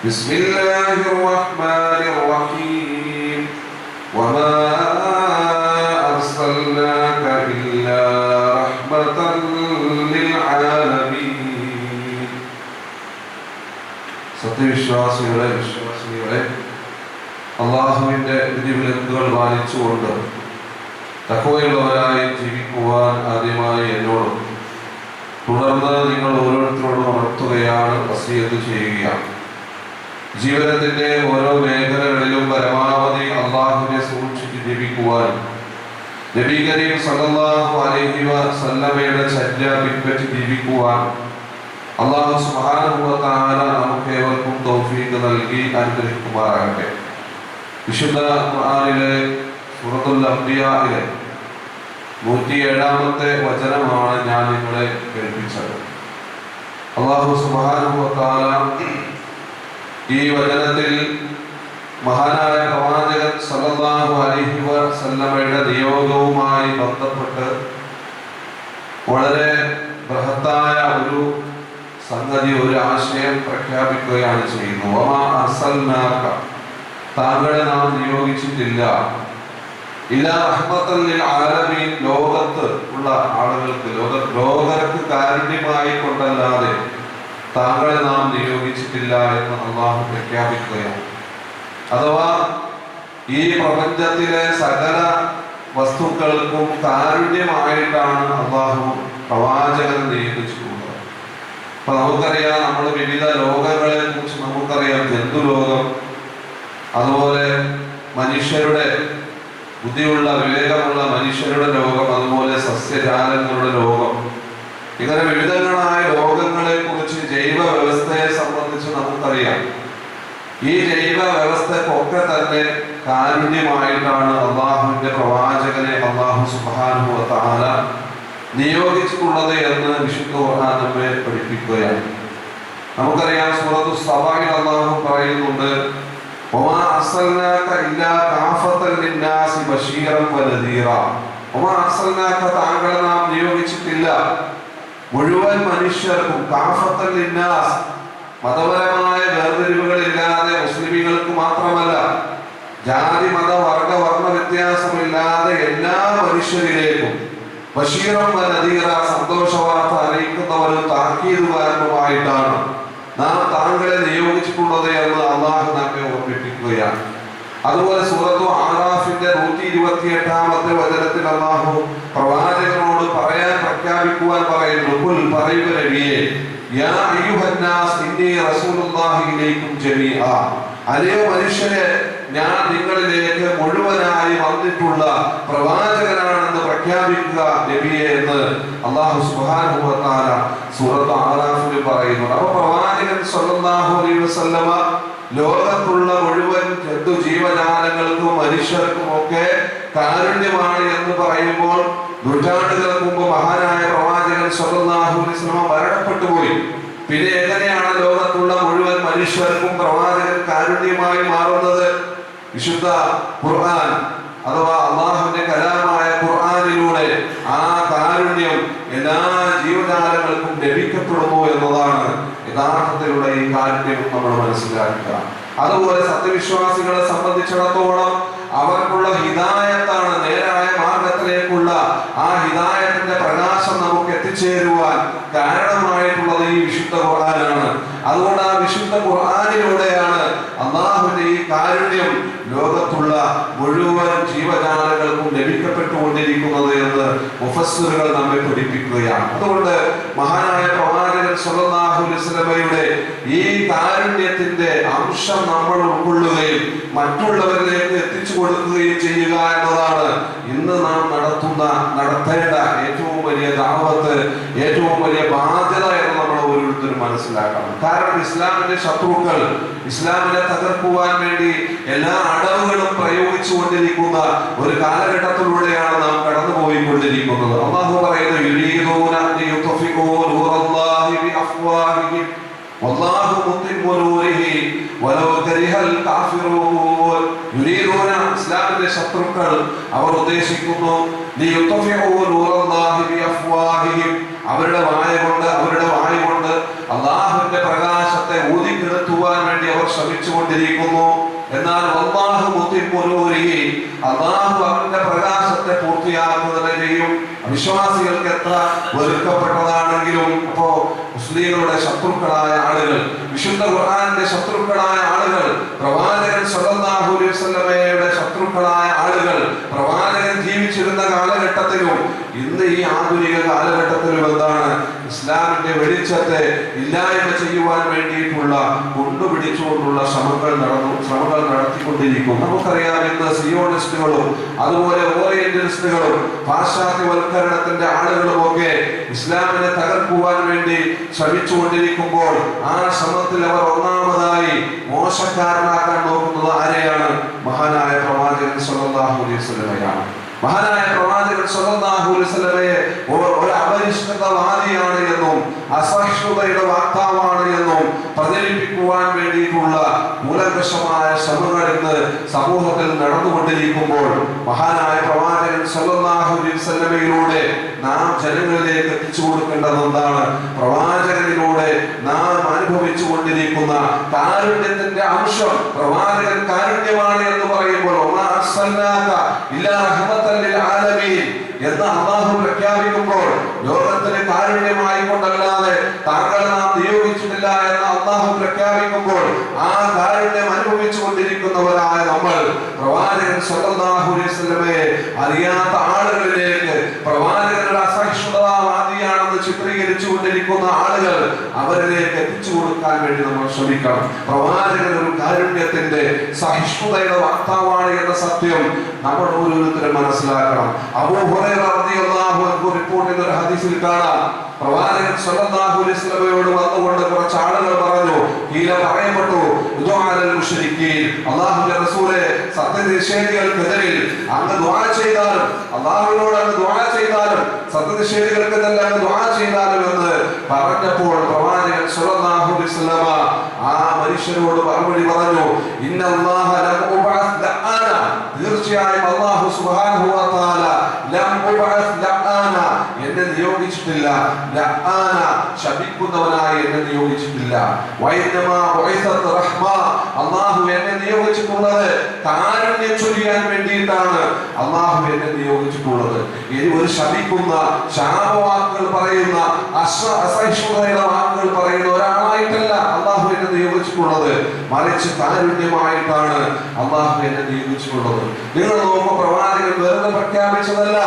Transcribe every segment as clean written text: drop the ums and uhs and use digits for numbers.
بسم الله الرحمن الرحيم وما أرسلناك إلا رحمة للعالمين. സത്യവിശ്വാസികളെ വിശ്വാസികളെ അല്ലാഹുവിന്റെ വിധിവിലക്കുകൾ പാലിച്ചുകൊണ്ട് തഖ്വയുള്ളവരായി ജീവിക്കുവാൻ ആദ്യമായി എന്നോടും തുടർന്ന് നിങ്ങൾ ഓരോരുത്തരോടും ഉണർത്തുകയാണ്, വസിയത്ത് ചെയ്യുകയാണ്. ജീവിതത്തിന്റെ ഓരോ മേഖലകളിലും പരമാവധി അള്ളാഹുവിനെ സൂക്ഷിച്ച് ജീവിക്കുവാൻ നബി കരീം സല്ലല്ലാഹു അലൈഹി വസല്ലമയുടെ ചര്യ പിൻപറ്റി ജീവിക്കുവാൻ അല്ലാഹു സുബ്ഹാനഹു വ തആല നമുക്കേവർക്കും തൗഫീഖ് നൽകി അനുഗ്രഹിക്കുമാറാകട്ടെ. വിശുദ്ധ ഖുർആനിലെ സൂറത്തുൽ അംബിയായിലെ 107-ാമത്തെ വചനമാണ് ഞാൻ നിങ്ങളെ കേൾപ്പിച്ചത്. അല്ലാഹു സുബ്ഹാനഹു വ തആല ഈ വചനത്തിൽ മഹാനായ പ്രവാചകൻ സല്ലല്ലാഹു അലൈഹി വസല്ലമയുടെ നിയോഗവുമായി ബന്ധപ്പെട്ട് വളരെ ബൃഹത്തായ ഒരു സംഗതി, ഒരു ആശയം പ്രഖ്യാപിക്കുകയാണ് ചെയ്യുന്നത്. വമാ അർസൽനാക, താങ്കളെ നാം നിയോഗിച്ചിട്ടില്ല, ഇല്ലാ റഹ്മത്തൻ ലിൽ ആലമീൻ, ലോകത്ത് ഉള്ള ആളുകൾക്ക്, ലോകർക്ക് കാരുണ്യമായി കൊണ്ടല്ലാതെ താങ്കളെ നാം നിയോഗിച്ചിട്ടില്ല എന്ന് അള്ളാഹു പ്രഖ്യാപിക്കുകയാണ്. അഥവാ ഈ പ്രപഞ്ചത്തിലെ സകല വസ്തുക്കൾക്കും കാരുണ്യമായിട്ടാണ് അള്ളാഹു പ്രവാചകനെ നിയോഗിച്ചിട്ടുള്ളത്. അപ്പൊ നമുക്കറിയാം, നമ്മൾ വിവിധ ലോകങ്ങളെ കുറിച്ച് നമുക്കറിയാം. ജന്തുലോകം, അതുപോലെ മനുഷ്യരുടെ ബുദ്ധിയുള്ള വിവേകമുള്ള മനുഷ്യരുടെ ലോകം, അതുപോലെ സസ്യജാലങ്ങളുടെ ലോകം, ഇങ്ങനെ വിവിധങ്ങളായ ലോകങ്ങളെ കുറിച്ച്, ജൈവ വ്യവസ്ഥയെ സംബന്ധിച്ച് നമുക്കറിയാം. ഈ ജൈവ വ്യവസ്ഥക്കൊക്കെ തന്നെ കാരുണ്യമായിട്ടാണ് അള്ളാഹുവിന്റെ പ്രവാചകനെ അള്ളാഹു സുബ്ഹാനഹു വ തആല നിയോഗിച്ചിട്ടുള്ളത് എന്ന് വിശുദ്ധ ഖുർആൻ നമ്മെ പഠിപ്പിക്കുകയാണ്. നമുക്കറിയാം, സൂറത്തു സബയിൽ അള്ളാഹു പറയുന്നുണ്ട്, വമാ അർസൽനാക ഇല്ലാ കാഫത്തൻ ലിന്നാസി ബശീറൻ വനദീറ. വമാ അർസൽനാക, താങ്കളെ നാം നിയോഗിച്ചിട്ടില്ല മുഴുവൻ മനുഷ്യർക്കും, കാഫത്തൻ ലിന്നാസ്, മതപരമായ വേർതിരിവുകളില്ലാതെ മുസ്ലിമീങ്ങൾക്ക് മാത്രമല്ല, ജാതി മത വർഗ വർണ്ണ വ്യത്യാസമില്ലാതെ എല്ലാ മനുഷ്യരിലേക്കും, ബശീറൻ വനദീറ, സന്തോഷവാർത്ത അറിയിക്കുന്നവരും താക്കീതുകാരനുമായിട്ടാണ് നാം താങ്കളെ നിയോഗിച്ചിട്ടുള്ളത് എന്ന് അള്ളാഹു നമ്മെ ഓർമ്മിപ്പിക്കുകയാണ്. അതുപോലെ സൂറത്തു ആറാഫിന്റെ 128-ാമത്തെ വചനത്തിൽ അല്ലാഹു പ്രവാചകനോട് പ്രഖ്യാപിക്കുവാൻ പറയുന്നു, ഖുൽ, പറയുക നബിയേ, യാ അയ്യുഹന്നാസ് ഇന്നി റസൂലുള്ളാഹി ഇലൈക്കും ജമീഅ, അല്ലയോ മനുഷ്യരെ, ഞാൻ നിങ്ങളിലേക്ക് മുഴുവനായി വന്നിട്ടുള്ള പ്രവാചകനാണെന്ന് പ്രഖ്യാപിക്കുക നബിയെ എന്ന് അല്ലാഹു സുബ്ഹാനഹു വ തആല സൂറത്ത് ആറാഫിൽ പറയുന്നു. അപ്പോൾ പ്രവാചകൻ സല്ലല്ലാഹു അലൈഹി വസല്ലമ ലോകത്തുള്ള മുഴുവൻ ജന്തു ജീവജാലങ്ങൾക്കും മനുഷ്യർക്കും ഒക്കെ കാരുണ്യമാണ് എന്ന് പറയുമ്പോൾ, നൂറ്റാണ്ടുകൾക്ക് മുമ്പ് മഹാനായ പ്രവാചകൻ സല്ലല്ലാഹു അലൈഹി വസല്ലമ മരണപ്പെട്ടു പോയി. പിന്നെ എങ്ങനെയാണ് ലോകത്തുള്ള മുഴുവൻ മനുഷ്യർക്കും പ്രവാചകൻ കാരുണ്യമായി മാറുന്നത്? വിശുദ്ധ ഖുർആൻ അഥവാ അള്ളാഹുവിന്റെ കലാമായ ഖുർആനിലൂടെ ആ കാരുണ്യം എല്ലാ ജീവജാലങ്ങൾക്കും ലഭിക്കപ്പെടുന്നു എന്നതാണ് യഥാർത്ഥത്തിലുള്ള ഈ കാരുണ്യം നമ്മൾ മനസ്സിലാക്കുക. അതുപോലെ സത്യവിശ്വാസികളെ സംബന്ധിച്ചിടത്തോളം അവർക്കുള്ള ഹിദായത്താണ്, നേരായ മാർഗത്തിലേക്കുള്ള ആ ഹിദായത്തിന്റെ പ്രകാശം നമുക്ക് എത്തിച്ചേരുവാൻ കാരണമായിട്ടുള്ളത് ഈ വിശുദ്ധ ഖുർആനാണ്. അതുകൊണ്ട് ആ വിശുദ്ധ ഖുർആനിലൂടെയാണ് അള്ളാഹുവിന്റെ ഈ കാരുണ്യം ലോകത്തുള്ള മുഴുവൻ ജീവജാലങ്ങൾക്കും ലഭിക്കപ്പെട്ടുകൊണ്ടിരിക്കുന്നത് എന്ന് മുഫസ്സിറുകൾ നമ്മെ പഠിപ്പിക്കുകയാണ്. അതുകൊണ്ട് മഹാനായ പ്രവാചകൻ സല്ലല്ലാഹു അലൈഹി വസല്ലമയുടെ ഈ കാരുണ്യത്തിന്റെ അംശം നമ്മൾ ഉൾക്കൊള്ളുകയും മറ്റുള്ളവരിലേക്ക് എത്തിച്ചു കൊടുക്കുകയും ചെയ്യുക എന്നതാണ് ഇന്ന് നാം നടത്തേണ്ട ഏറ്റവും വലിയ ദഅവത്ത്, ഏറ്റവും വലിയ ബാധ്യത എന്ന് നമ്മൾ ഓരോരുത്തരും മനസ്സിലാക്കണം. കാരണം ഇസ്ലാമിന്റെ ശത്രുക്കൾ ഇസ്ലാമിനെ തകർക്കുവാൻ വേണ്ടി എല്ലാ അടവുകളും പ്രയോഗിച്ചുകൊണ്ടിരിക്കുന്ന ഒരു കാലഘട്ടത്തിലൂടെയാണ് നാം കടന്നുപോയിക്കൊണ്ടിരിക്കുന്നത്. അല്ലാഹു പറയുന്നു, യുരീദൂന അൻ യുത്ഫിഉ നൂറല്ലാഹി ബിഅഫ്വാഹിഹിം വല്ലാഹു മുത്തിമ്മു നൂരിഹി വലൗ കരിഹൽ കാഫിറൂൻ. യുരീദൂന, ഇസ്ലാമിന്റെ ശത്രുക്കൾ അവർ ഉദ്ദേശിക്കുന്നു, ലിയുത്ഫിഉ നൂറല്ലാഹി ബിഅഫ്വാഹിഹിം, അവരുടെ വായ കൊണ്ട് അള്ളാഹുവിന്റെ പ്രകാശത്തെ ഊതിക്കെടുത്തുവാൻ വേണ്ടി അവർ അവർ ശ്രമിച്ചുകൊണ്ടിരിക്കുന്നു. എന്നാൽ അല്ലാഹു മുത്തിമ്മു നൂരിഹി, അല്ലാഹു അവന്റെ പ്രകാശത്തെ പൂർത്തിയാക്കുന്നത് ചെയ്യും. വിശ്വാസികൾക്ക് എത്ര വെറുക്കപ്പെട്ടതാണെങ്കിലും, അപ്പോ മുസ്ലിങ്ങളുടെ ശത്രുക്കളായ ആളുകൾ, വിശുദ്ധ ഖുർആനിന്റെ ശത്രുക്കളായ ആളുകൾ, പ്രവാചകൻ സ്വല്ലല്ലാഹു അലൈഹി വസല്ലമയുടെ ശത്രുക്കളായ ആളുകൾ പ്രവാചകൻ ജീവിച്ചിരുന്ന കാലഘട്ടത്തിലും ഇന്ന് ഈ ആധുനിക കാലഘട്ടത്തിലും എന്താണ് ഇസ്ലാമിന്റെ വെളിച്ചത്തെ ഇല്ലായ്മ ചെയ്യുവാൻ വേണ്ടിയിട്ടുള്ള കൊണ്ടുപിടിച്ചുകൊണ്ടുള്ള ശ്രമങ്ങൾ നടത്തിക്കൊണ്ടിരിക്കും. നമുക്കറിയാം, ഇന്ന് സിയോണിസ്റ്റുകളും അതുപോലെ ഓറിയന്റലിസ്റ്റുകളും പാശ്ചാത്യവൽക്കരണത്തിന്റെ ആളുകളും ഒക്കെ ഇസ്ലാമിനെ തകർക്കുവാൻ വേണ്ടി ശ്രമിച്ചുകൊണ്ടിരിക്കുമ്പോൾ ആ ശ്രമത്തിൽ അവർ ഒന്നാമതായി മോശക്കാരനാക്കാൻ നോക്കുന്നത് ആരെയാണ്? മഹാനായ പ്രവാചകൻ സ്വല്ലല്ലാഹു അലൈഹി വസല്ലമയാണ്. മഹാനായ പ്രവാചകൻ സ്വല്ലല്ലാഹു അലൈഹി വസല്ലമയെ ഒരു അപരിഷ്കൃതവാദിയാണ് എന്നും അസഹിഷ്ണുതയുടെ വാക്താവാണ് എന്നും പ്രചരിപ്പിക്കുവാൻ വേണ്ടിയിട്ടുള്ള മൂലവശമായ ശ്രമങ്ങൾ ഇന്ന് സമൂഹത്തിൽ നടന്നുകൊണ്ടിരിക്കുമ്പോൾ മഹാനായ പ്രവാചകൻ സ്വല്ലല്ലാഹു അലൈഹി വസല്ലമയിലൂടെ നാം ജനങ്ങളിലേക്ക് എത്തിച്ചു കൊടുക്കേണ്ടത് എന്താണ്? പ്രവാചകനിലൂടെ നാം അനുഭവിച്ചു കൊണ്ടിരിക്കുന്ന കാരുണ്യത്തിന്റെ അംശം. പ്രവാചകൻ കാരുണ്യമാണ് എന്ന് പറയുമ്പോൾ എന്ന് അല്ലാഹു പ്രഖ്യാപിക്കുമ്പോൾ ലോകത്തിന് കാരുണ്യമായി കൊണ്ടല്ലാതെ താങ്കളെ നാം നിയോഗിച്ചിട്ടില്ല എന്ന് അല്ലാഹു പ്രഖ്യാപിക്കുമ്പോൾ ആ കാരുണ്യം അനുഭവിച്ചു കൊണ്ടിരിക്കുന്നവരായ നമ്മൾ പ്രവാചകൻ സ്വല്ലല്ലാഹു അലൈഹി വസല്ലമയെ അറിയാത്ത ആളുകളിലേക്ക് പ്രവാചകൻ അസഹിഷ്ണുതാവാദിയാണെന്ന് ചിത്രീകരിച്ചു കൊണ്ടിരിക്കുന്ന ആളുകൾ അവരിലേക്ക് എത്തിച്ചു കൊടുക്കാൻ വേണ്ടി നമ്മൾ ശ്രമിക്കണം. പ്രവാചകൻ ഒരു കാരുണ്യത്തിന്റെ സഹിഷ്ണുതയുടെ വക്താവാണ് എന്ന സത്യം നമ്മൾ ഓരോരുത്തരും മനസ്സിലാക്കണം. അബൂ ഹുറൈറ റളിയല്ലാഹു അൻഹു റിപ്പോർട്ട് ചെയ്ത ഒരു ഹദീസിൽ കാണാം, പ്രവാചകൻ സ്വല്ലല്ലാഹു അലൈഹി വസല്ലമയോട് വന്നുകൊണ്ട് കുറച്ച് ആളുകൾ പറഞ്ഞു, പറയപ്പെട്ടു, അല്ലാഹുവിന്റെ റസൂലേ, സത്യനിഷേധികൾക്കെതിരെ അങ്ങ് ദുആ ചെയ്താലും, അല്ലാഹുവിനോട് അങ്ങ് ദുആ ചെയ്താലും, സത്യനിഷേധികൾക്കെതിരെ അങ്ങ് ദുആ ചെയ്താലും എന്ന് പറഞ്ഞപ്പോൾ പ്രവാചകൻ സ്വല്ലല്ലാഹു അലൈഹി വസല്ലമ ആ മനുഷ്യരോട് മറുപടി പറഞ്ഞു, ഇന്നല്ലാഹ ലം ഉബഅസ് ലഅന, തീർച്ചയായും അല്ലാഹു സുബ്ഹാനഹു വ തആല ലം ഉബഅസ് ലഅന, എന്നെ നിയോഗിച്ചിട്ടില്ല, ലഅന ശപിക്കുന്നവനായി എന്നെ നിയോഗിച്ചിട്ടില്ല. വൈന്നമാ ബുഇസത് റഹ്മ, അല്ലാഹു എന്നെ നിയോഗിച്ചിട്ടുള്ളത് കാരുണ്യം ചൊരിയാൻ വേണ്ടിയിട്ടാണ് അല്ലാഹു എന്നെ നിയോഗിച്ചിട്ടുള്ളത്. ഇനി ഒരു ശപിക്കുന്ന, ശാപവാക്കുകൾ പറയുന്ന, അസഹിഷ്ണുതയുടെ വാക്കുകൾ പറയുന്ന ഒരാളായിട്ടല്ല അല്ലാഹു എന്നെ നിയോഗിച്ചിട്ടുള്ളത്, മറിച്ച് കാരുണ്യമായിട്ടാണ് അല്ലാഹു എന്നെ നിയോഗിച്ചിട്ടുള്ളത്. നിങ്ങൾ നോക്കുമ്പോൾ പ്രവാചകൻ വെറുതെ പ്രഖ്യാപിച്ചതല്ല,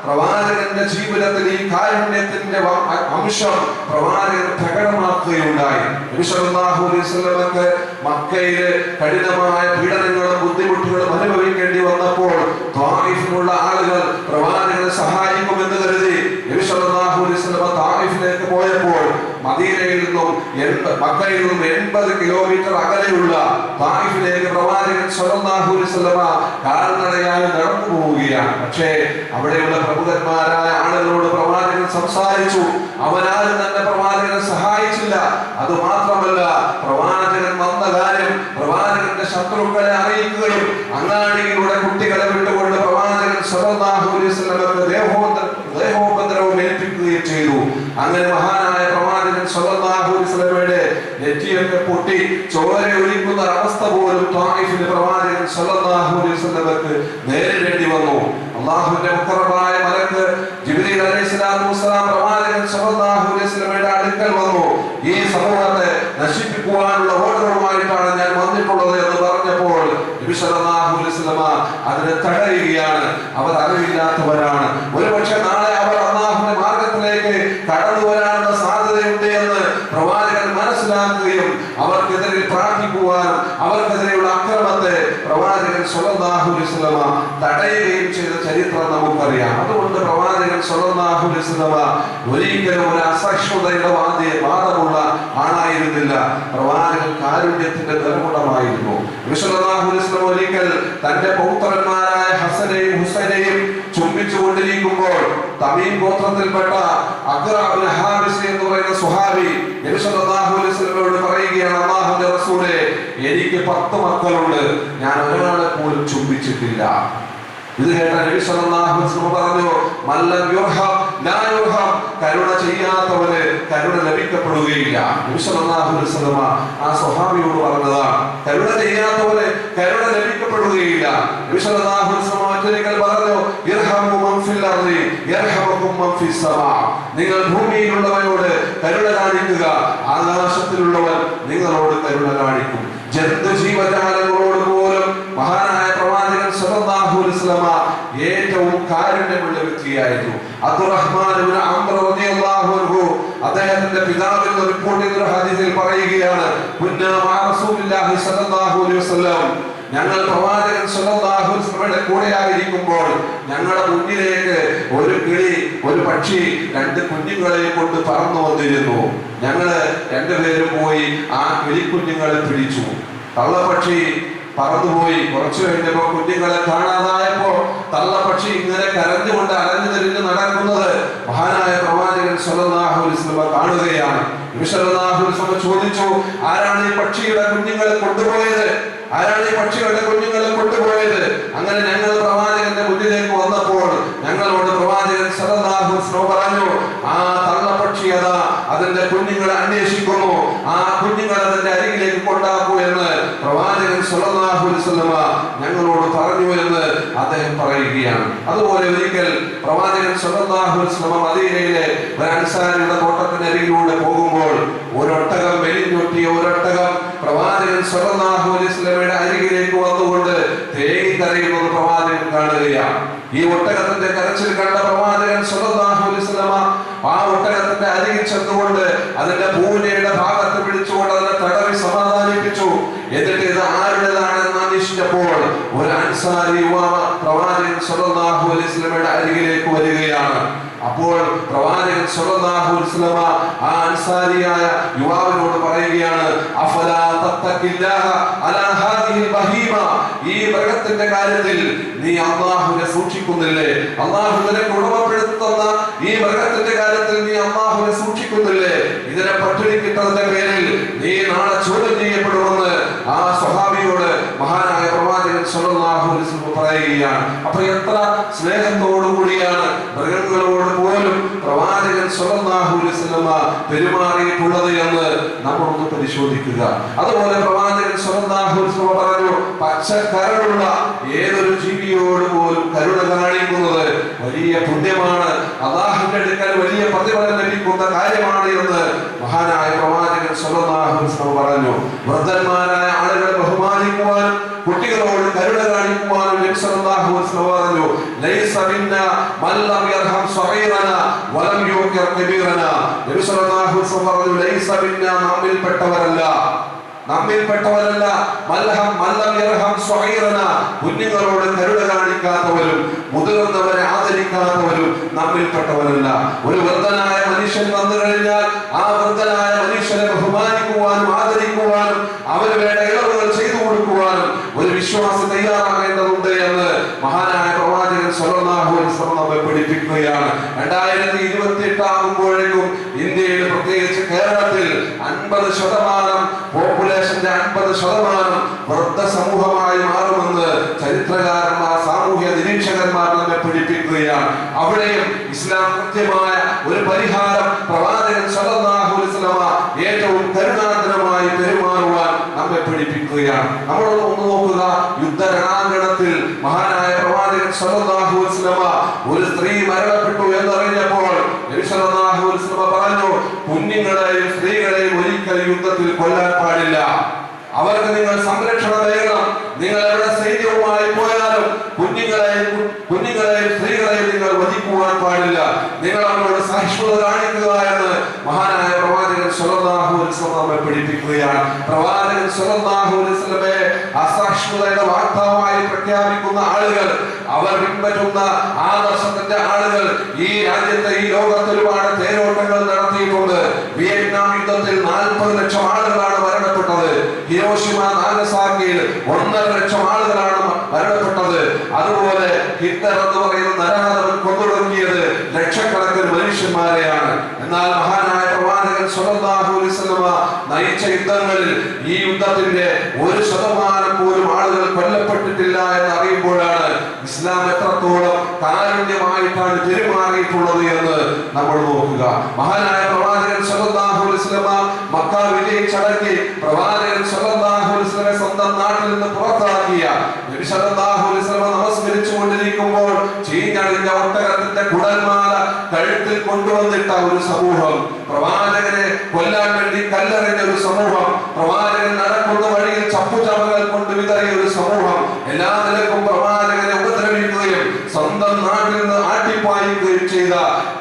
പ്രവാചകന്റെ ജീവിതത്തിൽ ഈ കാരുണ്യത്തിന്റെ അംശം പ്രവാചകൻ പ്രകടമാക്കുകയുണ്ടായി. നബി സല്ലല്ലാഹു അലൈഹി വസല്ലമക്ക് മക്കയിലെ കഠിനമായ പീഡനങ്ങളും ബുദ്ധിമുട്ടുകളും അനുഭവിക്കേണ്ടി വന്നപ്പോൾ ത്വായിഫിലുള്ള ആളുകൾ പ്രവാചകനെ സഹായിക്കുമെന്ന് കരുതി നബി സല്ലല്ലാഹു അലൈഹി വസല്ലമ ത്വായിഫിലേക്ക് പോയപ്പോൾ മദീനയിൽ നിന്നും മക്കയിൽ നിന്നും 80 കിലോമീറ്റർ അകലെയുള്ള ത്വായിഫിലേക്ക് പ്രവാചകൻ സ്വല്ലല്ലാഹു അലൈഹി വസല്ലമ കാൽനടയായി നടന്നു പോവുകയാണ്. പക്ഷേ അവിടെയുള്ള പ്രമുഖന്മാരായ ആളുകളോട് പ്രവാചകൻ സംസാരിച്ചു. അവരാരും തന്നെ പ്രവാചകനെ സഹായിച്ചില്ല. അത് മാത്രമല്ല, പ്രവാചകൻ വന്ന കാര്യം പ്രവാചകന്റെ ശത്രുക്കളെ അറിയിക്കുകയും അങ്ങാടിയിലൂടെ കുട്ടികളെ വിട്ടുകൊണ്ട് പ്രവാചകൻ സ്വല്ലല്ലാഹു അലൈഹി വസല്ലമക്ക് ദേഹോപദ്രവം ഏൽപ്പിക്കുകയും ചെയ്തു. അങ്ങനെ മഹാനായ പ്രവാചകൻ സ്വല്ലല്ലാഹു അലൈഹി വസല്ലമയുടെ നെറ്റിയൊക്കെ പൊട്ടി ചോര ഒലിക്കുന്ന അവസ്ഥ പോലും ത്വായിഫിലെ പ്രവാചകൻ സ്വല്ലല്ലാഹു അലൈഹി വസല്ലമക്ക് നേരിടേണ്ടി വന്നു. അല്ലാഹുവിന്റെ മുഖറബായ മലക്ക് ജിബ്രീൽ അലൈഹിസ്സലാത്തു വസ്സലാം പ്രവാചകൻ സ്വല്ലല്ലാഹു അലൈഹി വസല്ലമയുടെ അടുക്കൽ വന്നു. ഈ സമൂഹത്തെ നശിപ്പിക്കുവാനുള്ള ഓർഡറുമായിട്ടാണ് ഞാൻ വന്നിട്ടുള്ളത് എന്ന് പറഞ്ഞപ്പോൾ നബി സല്ലല്ലാഹു അലൈഹി വസല്ലമ അതിനെ തടയുകയാണ്. അവർ അറിവില്ലാത്തവരാണ്. ഒരുപക്ഷെ നാളെ അവർ അല്ലാഹുവിന്റെ മാർഗത്തിലേക്ക് കടന്നു വരാനുള്ള സാധ്യതയുണ്ട് എന്ന് പ്രവാചകൻ മനസ്സിലാക്കുകയും അവർക്കെതിരെ പ്രാർത്ഥിക്കുവാനും അവർക്കെതിരെയുള്ള അക്രമത്തെ പ്രവാചകൻ സ്വല്ലല്ലാഹു അലൈഹി വസല്ലമ തടയുകയും ചെയ്ത ചരിത്രം നമുക്കറിയാം. അതുകൊണ്ട് പ്രവാചകൻ സ്വല്ലല്ലാഹു അലൈഹി വസല്ലമ ഒരിക്കലും ഒരു അസഹിഷ്ണുതയുടെ വാദമുള്ള ആളായിരുന്നില്ല. പ്രവാചകൻ കാരുണ്യത്തിന്റെ നിറകുടമായിരുന്നു. നബി സല്ലല്ലാഹു അലൈഹി വസല്ലമ ഒരിക്കൽ തന്റെ പൗത്രന്മാരായ ഹസനെയും ഹുസൈനെയും ചുംബിച്ചുകൊണ്ടിരിക്കുമ്പോൾ തമീം ഗോത്രത്തിൽപ്പെട്ട അഖ്റ ഇബ്നു ഹാബിസ് എന്ന് പറയുന്ന സ്വഹാബി നബി സല്ലല്ലാഹു അലൈഹി വസല്ലമയോട് പറയുകയാണ്, അല്ലാഹുവിന്റെ റസൂലേ, എനിക്ക് 10 മക്കളുണ്ട്, ഞാൻ ഒരാളെ പോലും ചുംബിച്ചിട്ടില്ല. ഇത് കേട്ട നബി സല്ലല്ലാഹു അലൈഹി വസല്ലം പറഞ്ഞു, മല്ലം യുർഹം ലാ യുർഹം, കരുണ ചെയ്യാത്തവന് കരുണ ലഭിക്കപ്പെടുകയില്ല. നബി സല്ലല്ലാഹു അലൈഹി വസല്ലം ആ സ്വഹാബിയോട് പറഞ്ഞതാണ്. നബി സല്ലല്ലാഹു അലൈഹി വസല്ലം ഒരിക്കൽ പറഞ്ഞു, ഇർഹമു മൻ ഫിൽ അർളി യർഹമുകും മൻ ഫിസ് സമാ. നിങ്ങൾ ഭൂമിയിലുള്ളവരോട് കരുണ കാണിക്കുക, ആകാശത്തിലുള്ളവർ നിങ്ങളോട് കരുണ കാണിക്കും. ജന്തുജീവജാലങ്ങളോട് പോലും മഹാനായ പ്രവാചകൻ സല്ലല്ലാഹു അലൈഹി വസല്ലം ഏറ്റവും കാരുണ്യമുള്ള വ്യക്തിയായിരുന്നു. അബ്ദുറഹ്മാൻ ഇബ്നു അംർ റളിയല്ലാഹു അൻഹു അദ്ദേഹത്തിന്റെ പിതാവിൽ നിന്ന് റിപ്പോർട്ട് ചെയ്ത ഹദീസിൽ പറയുകയാണ്, കുന്നാ മഅ റസൂലില്ലാഹി സല്ലല്ലാഹു അലൈഹി വസല്ലം, ഞങ്ങൾ പ്രവാചകൻ സല്ലല്ലാഹു അലൈഹി വസല്ലമയുടെ കൂടെയായിരിക്കുമ്പോൾ ഞങ്ങളുടെ മുന്നിലേക്ക് ഒരു കിളി, ഒരു പക്ഷി 2 കുഞ്ഞുങ്ങളെ കൊണ്ട് പറന്നു വന്നിരുന്നു. ഞങ്ങള് രണ്ടുപേരും പോയി ആ കിളിക്കുഞ്ഞുങ്ങളെ പിടിച്ചു. തള്ളപ്പക്ഷി പറന്നുപോയി. കുറച്ചു കഴിഞ്ഞപ്പോ കുഞ്ഞുങ്ങളെ കാണാതായപ്പോ തള്ളപ്പക്ഷി ഇങ്ങനെ കരഞ്ഞുകൊണ്ട് അലഞ്ഞു തിരിഞ്ഞ് നടക്കുന്നത് മഹാനായ പ്രവാചകൻ സല്ലല്ലാഹു അലൈഹി വസല്ലം കാണുകയാണ്. നബി സല്ലല്ലാഹു അലൈഹി വസല്ലം ചോദിച്ചു, ആരാണ് ഈ പക്ഷിയുടെ കുഞ്ഞുങ്ങളെ കൊണ്ടുപോയത്? ആരാണ് ഈ പക്ഷിയുടെ കുഞ്ഞുങ്ങളെ കൊണ്ടുപോയത്? അങ്ങനെ ഞങ്ങൾ പ്രവാചകന്റെ മുന്നിലേക്ക് വന്നപ്പോൾ ഞങ്ങളോട് പ്രവാചകൻ സല്ലല്ലാഹു അലൈഹി വസല്ലം പറഞ്ഞു, ആ തള്ളപ്പക്ഷി അതാ അതിന്റെ കുഞ്ഞുങ്ങളെ അന്വേഷിക്കുന്നു, ആ കുഞ്ഞുങ്ങളെ അതിന്റെ അരികിലേക്ക് കൊണ്ടാക്കൂ എന്ന് പ്രവാചകൻ സല്ലല്ലാഹു അലൈഹി വസല്ലം ഞങ്ങളോട് പറഞ്ഞു എന്ന് അദ്ദേഹം പറയുകയാണ്. അതുപോലെ ഒരിക്കൽ പ്രവാചകൻ സല്ലല്ലാഹു അലൈഹി വസല്ലം മദീനയിലെ ഒരു അൻസാരിയുടെ തോട്ടത്തിനരികിലൂടെ പോകുമ്പോൾ ഒരൊട്ടകം, മെലിഞ്ഞൊട്ടിയ ഒരൊട്ടകം പ്രവാചകൻ സല്ലല്ലാഹു അലൈഹി വസല്ലമയുടെ അരികിലേക്ക് വന്നുകൊണ്ട് തേങ്ങി കരയുന്നത് പ്രവാചകൻ കാണുകയാണ്. ഈ ഒട്ടകത്തിന്റെ കരച്ചിൽ കണ്ട പ്രവാചകൻ സല്ലല്ലാഹു അലൈഹി വസല്ലമ ആ ഒട്ടകത്തിന്റെ അരികിൽ ചെന്നുകൊണ്ട് അതിന്റെ പൂഞ്ഞയുടെ ഭാഗത്ത് പിടിച്ചുകൊണ്ട് അതിനെ തടവി സമാധാനിപ്പിച്ചു. എന്നിട്ട് ഇത് ആരുടേതാണെന്ന് അന്വേഷിച്ചപ്പോൾ ഒരു അൻസാരി യുവാവ് പ്രവാചകൻ സല്ലല്ലാഹു അലൈഹി വസല്ലമയുടെ അരികിലേക്ക് വരികയാണ്. അപ്പോൾ പ്രവാചകൻ സല്ലല്ലാഹു അലൈഹി വസല്ലമ ആ അൻസാരിയായ യുവാവിനോട് പറയുകയാണ്, അഫലാ തത്തഖില്ലാഹ അലാ ഹാദിഹിൽ ബഹീമ, ഈ മൃഗത്തിന്റെ കാര്യത്തിൽ നീ അല്ലാഹുവിനെ സൂക്ഷിക്കുന്നില്ലേ? അല്ലാഹു നിനക്ക് ഉടമപ്പെടുത്തുന്ന ഈ മൃഗത്തിന്റെ കാര്യത്തിൽ നീ അല്ലാഹുവിനെ സൂക്ഷിക്കുന്നില്ലേ? ഇതിനെ പട്ടിണി കിട്ടതിന്റെ പേരിൽ നീ നാളെ ചോദ്യം ചെയ്യപ്പെടുമെന്ന് ആ സ്വഹാബിയോട് മഹാനായ പ്രവാചകൻ സല്ലല്ലാഹു അലൈഹി വസല്ലം പറയുകയാണ്. അപ്പൊ എത്ര സ്നേഹത്തോടു കൂടിയാണ് മൃഗങ്ങളോട് പോലും പ്രവാചകൻ സല്ലല്ലാഹു അലൈഹി വസല്ലം പെരുമാറിയിട്ടുള്ളത് എന്ന് നമ്മൾ ഒന്ന് പരിശോധിക്കുക. അതുപോലെ പ്രവാചകൻ സല്ലല്ലാഹു അലൈഹി വസല്ലം പറഞ്ഞു, പച്ചക്കരളുള്ള ഏതൊരു ജീവിയോട് പോലും കരുണ കാണിക്കുന്നത് വലിയ പുണ്യമാണ്, അല്ലാഹുവിന്റെ അടുക്കൽ വലിയ പ്രതിഫലം ലഭിക്കുന്ന കാര്യമാണ് എന്ന് മഹാനായ പ്രവാചകൻ സല്ലല്ലാഹു അലൈഹി വസല്ലം പറഞ്ഞു. വൃദ്ധന്മാരായ ആളുകളെ ബഹുമാനിക്കുവാനും കുട്ടികളോട് കരുണ കാണിക്കുവാനും നബി സല്ലല്ലാഹു അലൈഹി വസല്ലം പറഞ്ഞു, ലൈസ മിന്നാ മൻ ലം യർഹം സഗീറനാ വലം യുഖിർ കബീറനാ. നബി സല്ലല്ലാഹു അലൈഹി വസല്ലം പറഞ്ഞു, ലൈസ മിന്നാ, നമ്മിൽപ്പെട്ടവരല്ല മല്ലം യർഹം സഗീറനാ, കുഞ്ഞുങ്ങളോട് കരുണ കാണിക്കാത്തവരും മുതിർന്നവരെ ആദരിക്കാത്തവരും നമ്മിൽപ്പെട്ടവരല്ല. ഒരു വൃദ്ധനായ മനുഷ്യൻ വന്നു കഴിഞ്ഞാൽ ആ വൃദ്ധനായ മനുഷ്യനെ ബഹുമാനിക്കുവാനും ആദരിക്കുവാനും അവന് വേണ്ട ഇളവുകൾ ചെയ്തു കൊടുക്കുവാനും ഒരു വിശ്വാസി തയ്യാറാകേണ്ടതുണ്ട് എന്ന് മഹാനായ പ്രവാചകൻ സല്ലല്ലാഹു അലൈഹി വസല്ലം നമ്മെ പഠിപ്പിക്കുകയാണ്. 2028 ആകുമ്പോഴേക്കും ഇന്ത്യയിൽ, പ്രത്യേകിച്ച് കേരളത്തിൽ 50% പോപ്പുലേഷന്റെ 50% വൃദ്ധ സമൂഹമായി മാറുമെന്ന് ചരിത്രകാരന്മാർ, സാമൂഹ്യ നിരീക്ഷകന്മാർ നമ്മെ പഠിപ്പിക്കുകയാണ്. അവിടെയും ഇസ്ലാം കൃത്യമായ ഒരു പരിഹാരം പ്രവാചകൻ സല്ലല്ലാഹു അലൈഹി വസല്ലം ഏറ്റവും കരുണാർദ്രമായി പെരുമാറുവാൻ നമ്മെ പഠിപ്പിക്കുകയാണ്. നമ്മളൊന്ന് നോക്കുക, യുദ്ധരണാങ്കണത്തിൽ മഹാനായ പ്രവാചകൻ സല്ലല്ലാഹു അലൈഹി വസല്ലം ഒരു സ്ത്രീ മരണപ്പെട്ടു എന്നറിഞ്ഞപ്പോൾ നബി സല്ലല്ലാഹു അലൈഹി വസല്ലം പറഞ്ഞു, കുഞ്ഞുങ്ങളെയും സ്ത്രീകളെയും ഒരിക്കലും യുദ്ധത്തിൽ കൊല്ലാൻ പാടില്ല, അവർക്ക് നിങ്ങൾ സംരക്ഷണം നൽകണം. നിങ്ങൾ എവിടെ സൈന്യവുമായി പോയാലും കുഞ്ഞുങ്ങളെയും സ്ത്രീകളെയും നിങ്ങൾ വധിക്കുവാൻ പാടില്ല, നിങ്ങൾ അവരോട് സഹിഷ്ണുത കാണിക്കുക എന്ന് മഹാനായ പ്രവാചകൻ സല്ലല്ലാഹു അലൈഹി വസല്ലം നമ്മെ പഠിപ്പിക്കുകയാണ്. പ്രവാചകൻ സല്ലല്ലാഹു അലൈഹി വസല്ലമയെ അസഹിഷ്ണുതയുടെ വാക്താവായി പ്രഖ്യാപിക്കുന്ന ആളുകൾ, അവർ പിൻപറ്റുന്ന ആദർശത്തിന്റെ ആളുകൾ ഈ രാജ്യത്തെ, ഈ ലോകത്ത് ഒരുപാട് തേരോട്ടങ്ങൾ നടത്തിയിട്ടുണ്ട്. വിയറ്റ്നാം യുദ്ധത്തിൽ 40 ലക്ഷം ആളുകളാണ് മരണപ്പെട്ടത്. ഹിരോഷിമ, നാഗസാക്കിയിൽ 1.5 ലക്ഷം ആളുകളാണ് മരണപ്പെട്ടത്. അതുപോലെ ഹിറ്റ്ലർ എന്ന് പറയുന്ന നരാധമൻ കൊന്നൊടുക്കിയത് ലക്ഷക്കണക്കിന് മനുഷ്യന്മാരെയാണ്. എന്നാൽ മഹാനായ പ്രവാചകൻ സല്ലല്ലാഹു അലൈഹി വസല്ലം നയിച്ച യുദ്ധങ്ങളിൽ ഈ യുദ്ധത്തിന്റെ 1% പോലും ആളുകൾ കൊല്ലപ്പെട്ടിട്ടില്ല എന്ന് അറിയുമ്പോഴാണ് ഇസ്ലാം എത്രത്തോളം കാരുണ്യമായിട്ടാണ് പെരുമാറിയിട്ടുള്ളത് എന്ന് നമ്മൾ നോക്കുക. മഹാനായ പ്രവാചകൻ സല്ലല്ലാഹു അലൈഹി വസല്ലം മക്ക വിജയിച്ചടക്കി പ്രവാചകൻ സല്ലല്ലാഹു അലൈഹി വസല്ലം സ്വഹാബികളെ സ്വന്തം നാട്ടിൽ നിന്ന് പുറത്താക്കിയ നബി സല്ലല്ലാഹു അലൈഹി വസല്ലം നമസ്കരിച്ചു കൊണ്ടിരിക്കുമ്പോൾ ചീഞ്ഞളിഞ്ഞ ഒട്ടകത്തിന്റെ കുടൽമാല കഴുത്തിൽ കൊണ്ടുവന്നിട്ട ഒരു സമൂഹം, പ്രവാചകനെ കൊല്ലാൻ വേണ്ടി കല്ലെറിഞ്ഞ ഒരു സമൂഹം, പ്രവാചകൻ നടക്കുന്ന വഴിയിൽ ചപ്പുചവറുകൾ കൊണ്ട് വിതറിയ ഒരു സമൂഹം, എല്ലാ നിലക്കും പ്രവാചകനെ ഉപദ്രവിക്കുകയും സ്വന്തം നാട്ടിൽ നിന്ന് ആട്ടിപ്പായിക്കുകയും ചെയ്ത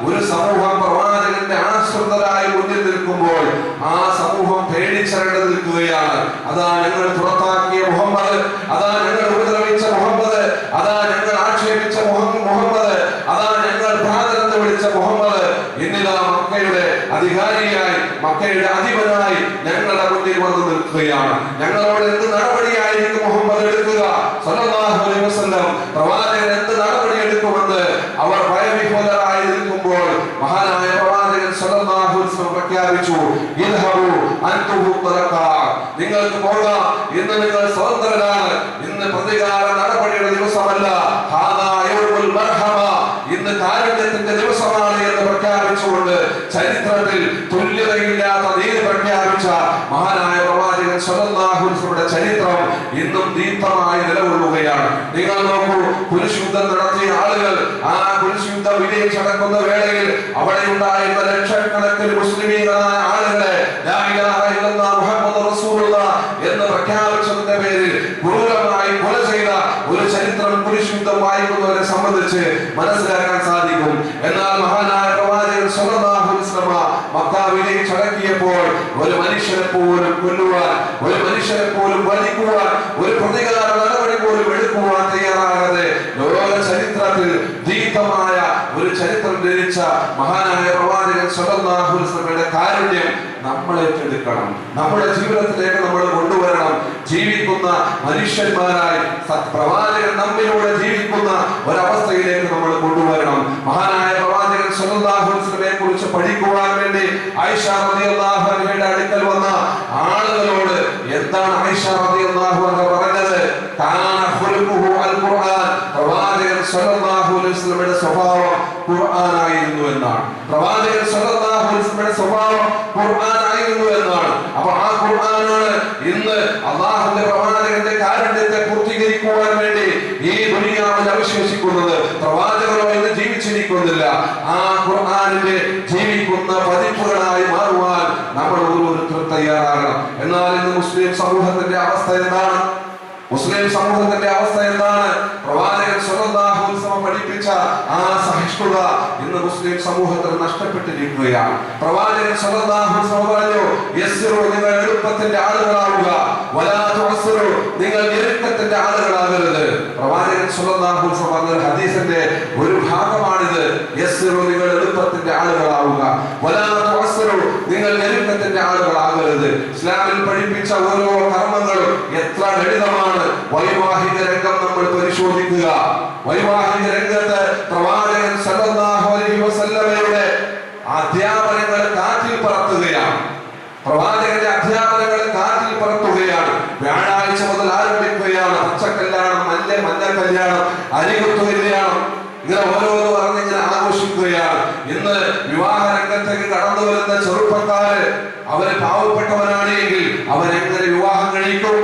ഒരു സമൂഹം പ്രവാചകന്റെ ആശ്രിതരായി മുന്നിൽ നിൽക്കുമ്പോൾ ആ സമൂഹം പേടിച്ചരണ്ട് നിൽക്കുകയാണ്. അതാ ഞങ്ങൾ പുറത്താക്കിയ മുഹമ്മദ്, അതാ ഞങ്ങൾ ഉപദ്രവിച്ച മുഹമ്മദ്, അതാ ഞങ്ങൾ ആക്ഷേപിച്ച മുഹമ്മദ്, അതാ ഞങ്ങൾ ഭ്രാതരെന്ന് വിളിച്ച മുഹമ്മദ് ഇന്നിതാ മക്കയുടെ അധികാരിയായി, മക്കയുടെ അധിപനായി ഞങ്ങളുടെ മുന്നിൽ വന്ന് നിൽക്കുകയാണ്. ഞങ്ങളോട് എന്ത് നടപടിയായിരിക്കും മുഹമ്മദ് എടുക്കുക? സല്ലല്ലാഹു അലൈഹി വസല്ലം പ്രവാചകൻ എന്ത് നടപടി എടുക്കുമെന്ന് അവർ ഭയവിഹ്വലരായി നിൽക്കുമ്പോൾ മഹാനായ പ്രവാചകൻ സല്ലല്ലാഹു അലൈഹി വസല്ലം പ്രഖ്യാപിച്ചു, ഇദ്ഹബു അൻതും തുലഖാ, നിങ്ങൾക്ക് പോകാം, ഇന്ന് നിങ്ങൾ സ്വതന്ത്രരാണ്, ഇന്ന് പ്രതികാര നടപടിയുടെ ദിവസമല്ല, ഹാദാ യൗമുൽ മർഹമ, ഇന്ന് കാരുണ്യത്തിന്റെ ദിവസമാണ് എന്ന് പ്രഖ്യാപിച്ചുകൊണ്ട് ചരിത്രത്തിൽ തുല്യതയില്ലാത്ത നീതി പ്രഖ്യാപിച്ച മഹാനായ പ്രവാചകൻ സല്ലല്ലാഹു അലൈഹി വസല്ലമയുടെ ചരിത്രം ഇന്നും ദീപ്തമായി നിലകൊള്ളുകയാണ്. നിങ്ങൾ നോക്കൂ, കുരിശുദ്ധം നടത്തിയ ആളുകൾ ആ കുരിശുദ്ധം വിജയിച്ചടക്കുന്ന വേളയിൽ അവിടെ ഉണ്ടായിരുന്ന ലക്ഷക്കണക്കിന് മുസ്ലിമീങ്ങളായ ആളുകളെ ലാ ഇലാഹ ഇല്ലല്ലാഹ് മുഹമ്മദുർ റസൂലുള്ളാഹ് എന്ന് പ്രഖ്യാപിച്ചതിന്റെ പേരിൽ ക്രൂരമായി കൊല ചെയ്ത ഒരു ചരിത്രം കുരിശുദ്ധം വായിക്കുന്നവരെ സംബന്ധിച്ച് മനസ്സിലാക്കാൻ സാധിക്കും. എന്നാൽ മഹാനായ പ്രവാചകൻ സല്ലല്ലാഹു അലൈഹി വസല്ലം മക്ക വിജയിച്ചടക്കിയപ്പോൾ ഒരു മനുഷ്യനെ പോലും കൊല്ലുവാൻ, ഒരു മനുഷ്യനെ പോലും വധിക്കുവാൻ, ഒരു പ്രതികാര നടപടി പോലും എടുക്കുവാൻ തയ്യാറാകാതെ ലോക ചരിത്രത്തിൽ ദീർഘമായ ഒരു ചരിത്രം രചിച്ച മഹാനായ പ്രവാചകൻ സല്ലല്ലാഹു അലൈഹി വസല്ലമയുടെ കാരുണ്യം നമ്മൾ ഏറ്റെടുക്കണം, നമ്മുടെ ജീവിതത്തിലേക്ക് നമ്മൾ കൊണ്ടുവരണം. ജീവിക്കുന്ന മനുഷ്യന്മാരായി പ്രവാചകൻ നമ്മിലൂടെ ജീവിക്കുന്ന ഒരവസ്ഥയിലേക്ക് നമ്മൾ കൊണ്ടുവരണം. മഹാനായ പ്രവാചകൻ സല്ലല്ലാഹു അലൈഹി വസല്ലമയെ കുറിച്ച് പഠിക്കുവാൻ വേണ്ടി ആയിഷ റളിയല്ലാഹു അൻഹയുടെ അടുക്കൽ വന്ന ആളുകളോട് എന്താണ് ആയിഷ റളിയല്ലാഹു അൻഹ പറഞ്ഞത്? കാന ഖുലുഖുഹു അൽ ഖുർആൻ, പ്രവാചകൻ സല്ലല്ലാഹു അലൈഹി വസല്ലമയുടെ സ്വഭാവം ഖുർആനായിരുന്നു എന്നാണ്. പ്രവാചകൻ സല്ലല്ലാഹു അലൈഹി വസല്ലമയുടെ സ്വഭാവം ഖുർആനായിരുന്നു എന്നാണ്. അപ്പോൾ ആ ഖുർആനാണ് ഇന്ന് അല്ലാഹുവിന്റെ പ്രവാചകന്റെ കാരുണ്യത്തെ പൂർത്തീകരിക്കുവാൻ വേണ്ടി ഈ ദുനിയാവിൽ അവശേഷിക്കുന്നത്. പ്രവാചകനോ ഇന്ന് ജീവിച്ചിരിക്കുന്നില്ല. ആ ഖുർആനിന്റെ ജീവിക്കുന്ന പതിപ്പുകളായി മാറുവാൻ നമ്മൾ ഓരോരുത്തരും തയ്യാറാകണം. എന്നാൽ ഇന്ന് മുസ്ലിം സമൂഹത്തിന്റെ അവസ്ഥ എന്താണ്? മുസ്ലിം സമൂഹത്തിന്റെ അവസ്ഥ എന്താണ്? പ്രവാചകൻ സല്ലല്ലാഹു അലൈഹി വസല്ലം പഠിപ്പിച്ച ആ സഹിഷ്ണുത ഇന്ന് മുസ്ലിം സമൂഹത്തിൽ നഷ്ടപ്പെട്ടിരിക്കുകയാണ്. പ്രവാചകൻ സല്ലല്ലാഹു അലൈഹി വസല്ലം പറഞ്ഞു, യസ്സിറു, നിങ്ങൾ എളുപ്പത്തിന്റെ ആളുകളാവുക, വലാ തുഅസ്സിറു, നിങ്ങൾ ഞെരുക്കത്തിന്റെ ആളുകളാകരുത്. പ്രവാചകൻ സല്ലല്ലാഹു അലൈഹി വസല്ലം പറഞ്ഞ ഹദീസിന്റെ ഒരു ഭാഗമാണിത്. യസ്സിറു, നിങ്ങൾ എളുപ്പത്തിന്റെ ആളുകളാവുക, വലാ തുഅസ്സിറു, നിങ്ങൾ ഞെരുക്കത്തിന്റെ ആളുകളാകരുത്. ഇസ്ലാമിൽ പഠിപ്പിച്ച ഓരോ കർമ്മങ്ങളും എത്ര ലളിതമാണ്. വൈവാഹിക രംഗം നമ്മൾ പരിശോധിക്കുക. വൈവാഹിക രംഗത്ത് പ്രവാചകൻ സല്ലല്ലാഹു അലൈഹി വസല്ലമയുടെ അധ്യാപനങ്ങൾ കാറ്റിൽ പറത്തുകയാണ്. പ്രവാചകന്റെ അധ്യാപനങ്ങൾ കാറ്റിൽ പറത്തുകയാണ്. വ്യാഴാഴ്ച മുതൽ ആരംഭിക്കുകയാണ്. പച്ചക്കല്യാണം, മഞ്ഞ കല്യാണം, അരികുത്തു കല്യാണം, ഇങ്ങനെ ഓരോരോ പറഞ്ഞിങ്ങനെ ആഘോഷിക്കുകയാണ്. ഇന്ന് വിവാഹ രംഗത്തേക്ക് കടന്നു വരുന്ന ചെറുപ്പക്കാര് അവര് പാവപ്പെട്ടവനാണെങ്കിൽ അവരെങ്ങനെ വിവാഹം കഴിക്കും?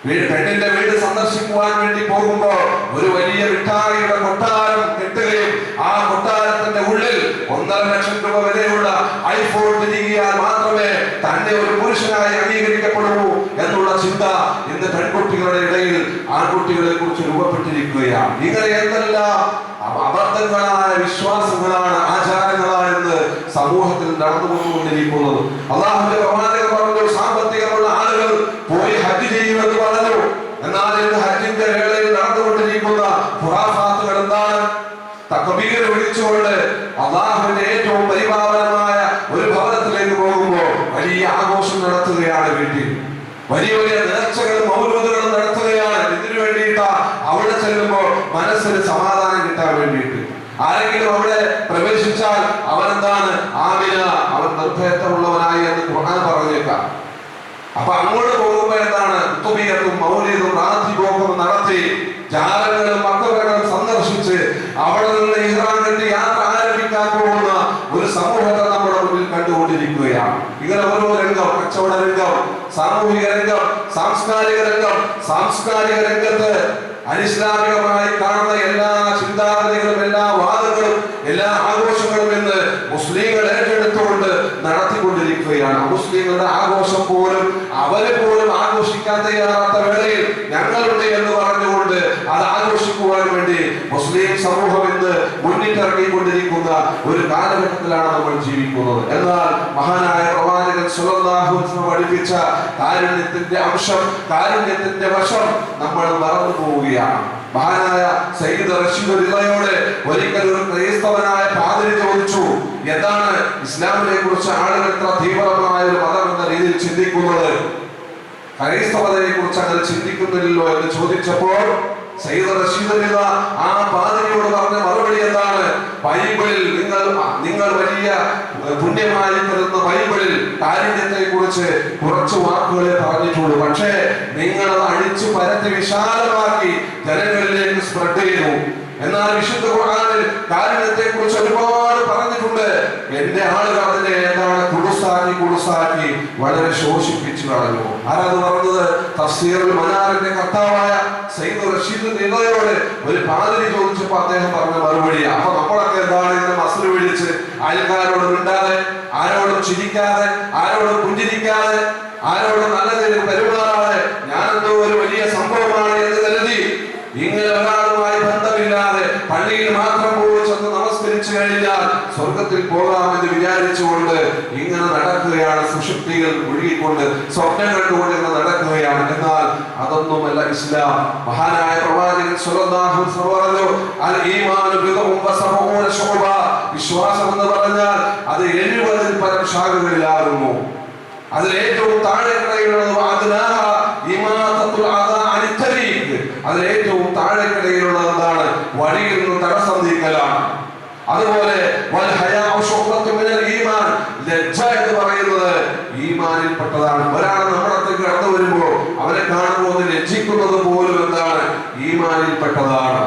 പെണ്ണിന്റെ വീട് സന്ദർശിക്കുവാൻ വേണ്ടി പോകുമ്പോൾ ഒരു വലിയ മിഠായിയുടെ കൊട്ടാരം കെട്ടുകയും ആ കൊട്ടാരത്തിന്റെ ഉള്ളിൽ 1.5 ലക്ഷം രൂപ വിലയുള്ള ഐഫോൺ തിരികിയാൽ മാത്രമേ തന്നെ ഒരു പുരുഷനായി അംഗീകരിക്കപ്പെടൂ എന്നുള്ള ചിന്ത ഇന്ന് പെൺകുട്ടികളുടെ ഇടയിൽ ആൺകുട്ടികളെ കുറിച്ച് രൂപപ്പെട്ടിരിക്കുകയാണ്. ഇങ്ങനെ എന്തെല്ലാം അബദ്ധങ്ങളായ വിശ്വാസങ്ങളാണ്, ആചാരങ്ങളാണെന്ന് സമൂഹത്തിൽ നടന്നുകൊണ്ടിരിക്കുന്നത്. അല്ലാഹുവിന്റെ പ്രവാചകൻ പറഞ്ഞു, സാമ്പത്തികമുള്ള ആളുകൾ പോയി ഹജ്ജ് ചെയ്യുമെന്ന് പറഞ്ഞു. എന്നാൽ ഇന്ന് ഹജ്ജിന്റെ വേളയിൽ നടന്നുകൊണ്ടിരിക്കുന്ന ഖുറാഫാത്തുകൾ എന്താണ്? തക്ബീർ വിളിച്ചുകൊണ്ട് അല്ലാഹുവിന്റെ ഏറ്റവും പരിപാവനമായ ഒരു ഭവനത്തിലേക്ക് പോകുമ്പോൾ വലിയ ആഘോഷം നടത്തുകയാണ്. വീട്ടിൽ വലിയ വലിയ നേർച്ചകളും മൗലൂദുകളും നടത്തുകയാണ്. ഇതിനു വേണ്ടിയിട്ടാ അവിടെ ചെല്ലുമ്പോൾ മനസ്സിന് സമാധാനം കിട്ടാൻ വേണ്ടിയിട്ട്. ആരെങ്കിലും അവിടെ പ്രവേശിച്ചാൽ അവനെന്താണ്? ആമിന, അവൻ നിർഭയത്വമുള്ളവനായി എന്ന് ഖുർആൻ പറഞ്ഞേക്കാം. അപ്പൊ അങ്ങോട്ട് പോകുമ്പോ എന്താണ്? തുബിയത്തും മൗലിദും രാത്രിഭോഗവും നടത്തി ജാലങ്ങളും മക്ബറകളും സന്ദർശിച്ച് അവിടെ നിന്ന് ഇഹ്റാം കെട്ടി യാത്ര ആരംഭിക്കാൻ പോകുന്ന ഒരു സമൂഹത്തെ നമ്മുടെ മുന്നിൽ കണ്ടുകൊണ്ടിരിക്കുകയാണ്. ഇങ്ങനെ ഓരോ രംഗം, കച്ചവട രംഗം, സാമൂഹിക രംഗം, സാംസ്കാരിക സാമുദായിക രംഗം, സാംസ്കാരിക രംഗത്ത് അനിസ്ലാമികമായി കാണുന്ന എല്ലാ ചിന്താഗതികളും, എല്ലാ വാദങ്ങളും, എല്ലാ ആഘോഷങ്ങളും ഇന്ന് മുസ്ലിങ്ങൾ ഏറ്റെടുത്തുകൊണ്ട് നടത്തിക്കൊണ്ടിരിക്കുകയാണ്. മുസ്ലിങ്ങളുടെ ആഘോഷം പോലും അവര് പോലും ആഘോഷിക്കാൻ തയ്യാറാത്ത വേളയിൽ ഞങ്ങളുണ്ട് എന്ന് പറഞ്ഞുകൊണ്ട് അത് ആഘോഷിക്കുവാൻ വേണ്ടി മുസ്ലിം സമൂഹം ഇന്ന് മുന്നിട്ടിറങ്ങിക്കൊണ്ടിരിക്കുന്ന ഒരു കാലഘട്ടത്തിലാണ് നമ്മൾ ജീവിക്കുന്നത്. എന്നാൽ മഹാനായ പ്രവാചകൻ സ്വല്ലല്ലാഹു അലൈഹി വസല്ലം പഠിപ്പിച്ച കാരുണ്യത്തിന്റെ അംശം, കാരുണ്യത്തിന്റെ വശം നമ്മൾ മറന്നു പോവുകയാണ്. മഹാനായ സയ്യിദ് റഷീദ് റിളയോട് ഒരിക്കൽ ഒരു ക്രൈസ്തവനായ പാതിരി ചോദിച്ചു, എന്താണ് ഇസ്ലാമിനെ കുറിച്ച് ആളുകൾ ഇത്ര തീവ്രമായ ഒരു മതം എന്ന രീതിയിൽ ചിന്തിക്കുന്നത്, ക്രൈസ്തവതയെ കുറിച്ച് അങ്ങനെ ചിന്തിക്കുന്നില്ലല്ലോ എന്ന് ചോദിച്ചപ്പോൾ സയ്യിദ് റഷീദ് റിള ആ പാതിരിയോട് പറഞ്ഞ മറുപടി എന്താണ്? ബൈബിളിൽ നിങ്ങൾ വലിയ പുണ്യമായി കരുതുന്ന ബൈബിളിൽ കാരുണ്യത്തെ കുറിച്ച് കുറച്ച് വാക്കുകളെ പറഞ്ഞിട്ടുള്ളൂ. പക്ഷേ നിങ്ങൾ അത് അടിച്ചു പരത്തി വിശാലമാക്കി ജനങ്ങളിലേക്ക് സ്പ്രെഡ് ചെയ്തു. എന്നാൽ വിശുദ്ധ ഖുർആനിൽ കാരുണ്യത്തെ കുറിച്ച് ഒരുപാട് പറഞ്ഞിട്ടുണ്ട്. എന്റെ ആളുകൾ അതിനെ എന്താണ് കുടുസാക്കി വളരെ ശോഷിപ്പിച്ചു കളഞ്ഞു. ആരാത് പറഞ്ഞത്? തഫ്സീറുൽ മനാറിന്റെ കർത്താവായ സയ്യിദ് റഷീദ് റിളയോട് ഒരു പാതിരി ചോദിച്ചപ്പോൾ അദ്ദേഹം പറഞ്ഞ മറുപടി. അപ്പൊ നമ്മളൊക്കെ എന്താണ് ഇങ്ങനെ മസിൽ പിടിച്ച് അയൽക്കാരോട് മിണ്ടാതെ, ആരോടും ചിരിക്കാതെ, ആരോടും പുഞ്ചിരിക്കാതെ, ആരോടും നല്ല രീതിയിൽ പെരുമാറാതെ ഞാനെന്തോ ഒരു വലിയ സംഭവമാണ് എന്ന് കരുതി ഇങ്ങനെ ഒരാളുമായി ബന്ധമില്ലാതെ പള്ളിയിൽ മാത്രം പോയി ചെന്ന് നമസ്കരിച്ചു കഴിഞ്ഞാൽ സ്വർഗത്തിൽ പോകാമെന്ന് വിചാരിച്ചുകൊണ്ട് ഇങ്ങനെ നടക്കുകയാണ്. സുഷുപ്തികൾ ഒഴുകിക്കൊണ്ട് സ്വപ്നം കണ്ടുകൊണ്ട് ഇങ്ങനെ നടക്കുകയാണ്. എന്നാൽ അതൊന്നുമല്ല ഇസ്ലാം. മഹാനായ പ്രവാചകൻ സ്വല്ലല്ലാഹു അലൈഹി വസല്ലം പറഞ്ഞു, അൽ ഈമാനു ബിദഉൻ വസബഊന ശുഅബ, വിശ്വാസം എന്ന് പറഞ്ഞാൽ അത് 70 പരം ശാഖകളിലാകുന്നു. അതിൽ ഏറ്റവും താഴെക്കിടയിലുള്ളത് അതിൽ ഏറ്റവും താഴെക്കിടയിലുള്ളത് എന്താണ്? വഴിയിൽ നിന്ന് തടസ്സം നീക്കലാണ്. അതുപോലെ ലജ്ജ എന്ന് പറയുന്നത് ഈമാനിൽപ്പെട്ടതാണ്. ഒരാൾ നമ്മുടെ അടുത്തേക്ക് കടന്നു വരുമ്പോൾ അവനെ കാണുമ്പോൾ ലജ്ജിക്കുന്നത് പോലും എന്താണ്? ഈമാനിൽപ്പെട്ടതാണ്.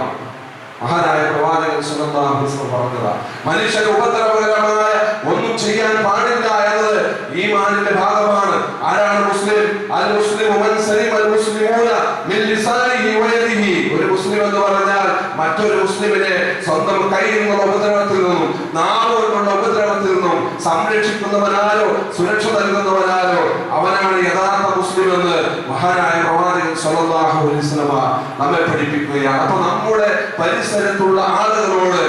മഹാനായ പ്രവാചകൻ സ്വല്ലല്ലാഹു അലൈഹി വസല്ലം പറഞ്ഞതാ, മനുഷ്യന് ഉപദ്രവകരമായ ഒന്നും ചെയ്യാൻ പാടില്ല എന്നത് ഈമാനിന്റെ ഭാഗമാണ്. ആരാണ് മുസ്ലിം? അൽ മുസ്ലിമു മൻ സലിമ അൽ മുസ്ലിമൂന മിൻ ലിസാനിഹി വയദിഹി. ഒരു മുസ്ലിം എന്ന് പറഞ്ഞാൽ മറ്റൊരു മുസ്ലിമിനെ സ്വന്തം കയ്യിൽ നിന്നുള്ള ഉപദ്രവത്തിൽ നിന്നും നാവ് കൊണ്ടുള്ള ഉപദ്രവത്തിൽ നിന്നും സംരക്ഷിക്കുന്നവനാലോ സുരക്ഷ നൽകുന്നവനാലോ അവനാണ് യഥാർത്ഥ മുസ്ലിം എന്ന് മഹാനായ പ്രവാചകൻ സ്വല്ലല്ലാഹു അലൈഹി വസല്ലം നമ്മെ പഠിപ്പിക്കുകയാണ്. അപ്പൊ നമ്മുടെ പരിസരത്തുള്ള ആളുകളോട്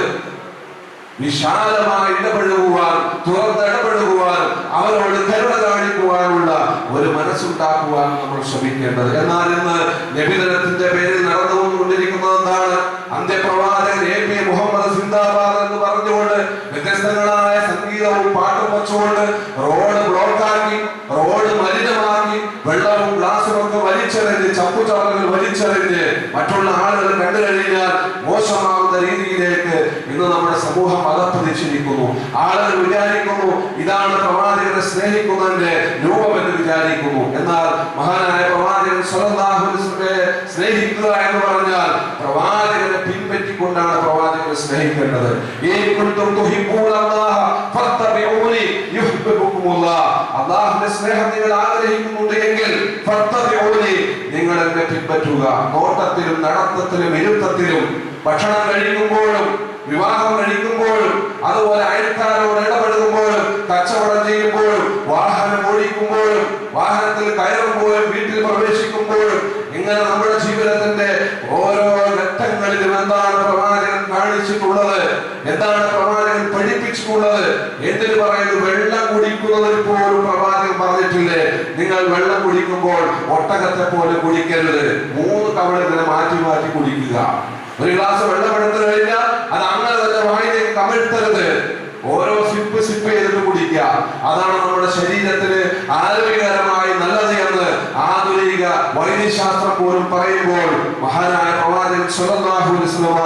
വിശാലമായി ഇടപഴകുവാൻ, തുറന്നിടപഴകുവാൻ, അവരോട് കരുണ കാണിക്കുവാനുള്ള ഒരു മനസ്സുണ്ടാക്കുവാൻ നമ്മൾ ശ്രമിക്കേണ്ടത്. എന്നാൽ ഇന്ന് നബിദിനത്തിന്റെ പേരിൽ നടന്നുകൊണ്ടിരിക്കുന്നത് എന്താണ്? അന്ത്യപ്രവാചകൻ AP മുഹമ്മദ് സിന്ദാബാദ് എന്ന് പറഞ്ഞുകൊണ്ട് വ്യത്യസ്തങ്ങളായ സംഗീതവും പാട്ടും വെച്ചുകൊണ്ട് റോഡ് ബ്ലോക്കാക്കി, റോഡ് മലിനമാക്കി, വെള്ളവും ഗ്ലാസും ഒക്കെ വലിച്ചെറിഞ്ഞ്, ചപ്പുചവറുകൾ വലിച്ചെറിഞ്ഞ് മറ്റുള്ള ആളുകൾ കണ്ടു കഴിഞ്ഞാൽ മോശമാകുന്ന രീതിയിലേക്ക് ഇന്ന് നമ്മുടെ സമൂഹം അകപ്പതിച്ചിരിക്കുന്നു. ആളുകൾ വിചാരിക്കുന്നു ഇതാണ് പ്രവാചകനെ സ്നേഹിക്കുന്നതിന്റെ രൂപം എന്ന് വിചാരിക്കുന്നു. എന്നാൽ മഹാനായ പ്രവാചകൻ സ്വല്ലല്ലാഹു അലൈഹി വസല്ലമയെ സ്നേഹിക്കുക എന്ന് പറഞ്ഞാൽ പ്രവാചകനെ പിൻപറ്റിക്കൊണ്ടാണ് പ്രവാചകനെ സ്നേഹിക്കേണ്ടത്. അല്ലാഹുവിന്റെ സ്നേഹം നിങ്ങൾ ആഗ്രഹിക്കുന്നുണ്ട് എങ്കിൽ നിങ്ങൾ എന്നെ പിൻപറ്റുക. നോട്ടത്തിലും നടത്തത്തിലും ഇരുത്തത്തിലും, ഭക്ഷണം കഴിക്കുമ്പോഴും വിവാഹം കഴിക്കുമ്പോഴും, അതുപോലെ അയൽക്കാരോട് ഇടപെടുമ്പോഴും, കച്ചവടം ചെയ്യുമ്പോഴും, വാഹനം ഓടിക്കുമ്പോഴും, വാഹനത്തിൽ കയറുമ്പോഴും, വീട്ടിൽ പ്രവേശിക്കുമ്പോഴും, ഇങ്ങനെ നമ്മുടെ ജീവിതത്തിന്റെ ഓരോ ഘട്ടങ്ങളിലും എന്താണ് പ്രവാചകൻ കാണിച്ചിട്ടുള്ളത്? എന്താണ് പ്രവാചകൻ പഠിപ്പിച്ചിട്ടുള്ളത്? എന്തിനു പറയുന്നു? വെള്ളം കുടിക്കുന്നതിൽ പോലും പ്രവാചകൻ പറഞ്ഞിട്ടില്ലേ, നിങ്ങൾ വെള്ളം കുടിക്കുമ്പോൾ ഒട്ടകത്തെ പോലെ കുടിക്കരുത്, 3 തവണ ഇതിനെ മാറ്റി മാറ്റി കുടിക്കുക. ഒരു ഗ്ലാസ് വെള്ളം എടുത്തു കഴിഞ്ഞാൽ അത് അങ്ങനെ തന്നെ വായിലേക്ക് കമഴ്ത്തരുത്, ഓരോ സിപ്പ് ചെയ്തിട്ട് കുടിക്കുക. അതാണ് നമ്മുടെ ശരീരത്തിന് ആരോഗ്യകരമായി നല്ലത് എന്ന് ആധുനിക വൈദ്യശാസ്ത്രം പോലും പറയുമ്പോൾ മഹാനായ പ്രവാചകൻ സ്വല്ലല്ലാഹു അലൈഹി വസല്ലം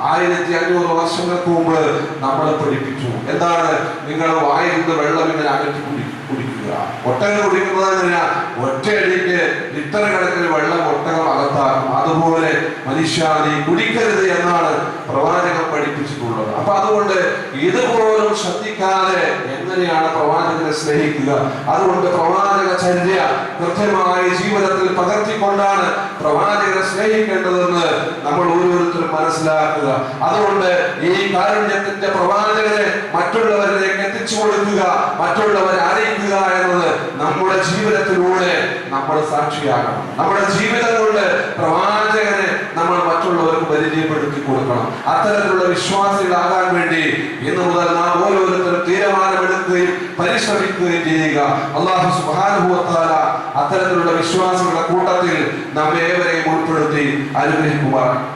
1500 വർഷങ്ങൾക്ക് മുമ്പ് നമ്മളെ പഠിപ്പിച്ചു. എന്താണ്? നിങ്ങൾ വായിൽ നിന്ന് വെള്ളം ഇങ്ങനെ അകറ്റി കുടിക്കുക. കുടിക്കുക. ഒട്ടകം കുടിക്കുന്നത് എങ്ങനെയാ? ഒറ്റയടിക്ക് ലിറ്റർ കണക്കിന് വെള്ളം ഒട്ടകം അകത്താക്കും. അതുപോലെ മനുഷ്യ നീ കുടിക്കരുത് എന്നാണ് പ്രവാചകൻ പഠിപ്പിച്ചിട്ടുള്ളത്. അപ്പൊ അതുകൊണ്ട് ഇതുപോലും ശ്രദ്ധിക്കാതെ എങ്ങനെയാണ് പ്രവാചകനെ സ്നേഹിക്കുക? അതുകൊണ്ട് പ്രവാചക ചര്യ കൃത്യമായി ജീവിതത്തിൽ പകർത്തിക്കൊണ്ടാണ് പ്രവാചകനെ സ്നേഹിക്കേണ്ടതെന്ന് നമ്മൾ ഓരോരുത്തരും മനസ്സിലാക്കുക. അതുകൊണ്ട് ഈ കാരുണ്യത്തിന്റെ പ്രവാചകനെ മറ്റുള്ളവരിലേക്ക് എത്തിച്ചു കൊടുക്കുക, മറ്റുള്ളവരെ അറിയിക്കുക എന്നത് നമ്മുടെ ജീവിതത്തിലൂടെ നമ്മൾ സാക്ഷിയാകണം. നമ്മുടെ ജീവിതം കൊണ്ട് പ്രവാചകനെ നമ്മൾ മറ്റുള്ളവർക്ക് പരിചയപ്പെടുത്തി കൊടുക്കണം. അത്തരത്തിലുള്ള വിശ്വാസികളാകാൻ വേണ്ടി ഇന്ന് മുതൽ നാം ഓരോരുത്തരും തീരുമാനമെടുക്കുകയും പരിശ്രമിക്കുകയും ചെയ്യുക. അല്ലാഹു സുബ്ഹാനഹു വ തആല അത്തരത്തിലുള്ള വിശ്വാസികളുടെ കൂട്ടത്തിൽ നമ്മെ ഏവരെയും ഉൾപ്പെടുത്തി അനുഗ്രഹിക്കുമാറാകട്ടെ.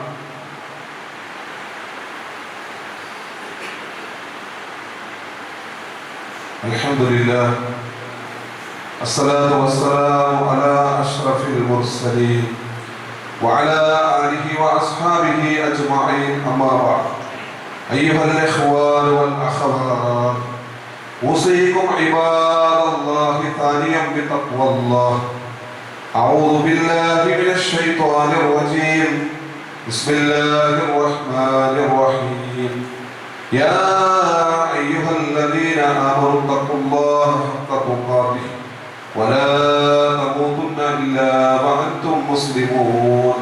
അൽഹംദുലില്ലാഹ് അസ്സലാത്തു വസ്സലാമു അലാ അഷ്റഫിൽ മുർസലീൻ വഅലാ ആലിഹി വഅസ്ഹാബിഹി അജ്മഈൻ. അമ്മാ ബഅദ്. അയ്യുഹൽ ഇഖ്വാൻ വൽ അഖവാത്, ഉസീകും ഇബാദല്ലാഹി താനിയം ബിതഖ്വല്ലാഹ്. അഊദു ബില്ലാഹി മിനശ് ശൈത്വാനിർ റജീം. ബിസ്മില്ലാഹിർ റഹ്മാനിർ റഹീം. യാ അയ്യുഹല്ലദീന ആമനൂ തഖ്വല്ലാഹ ഹഖ്ക തുഖാതിഹി വലാ തമൂതുന്ന ഇല്ലാ വഅൻതും മുസ്ലിമൂൻ.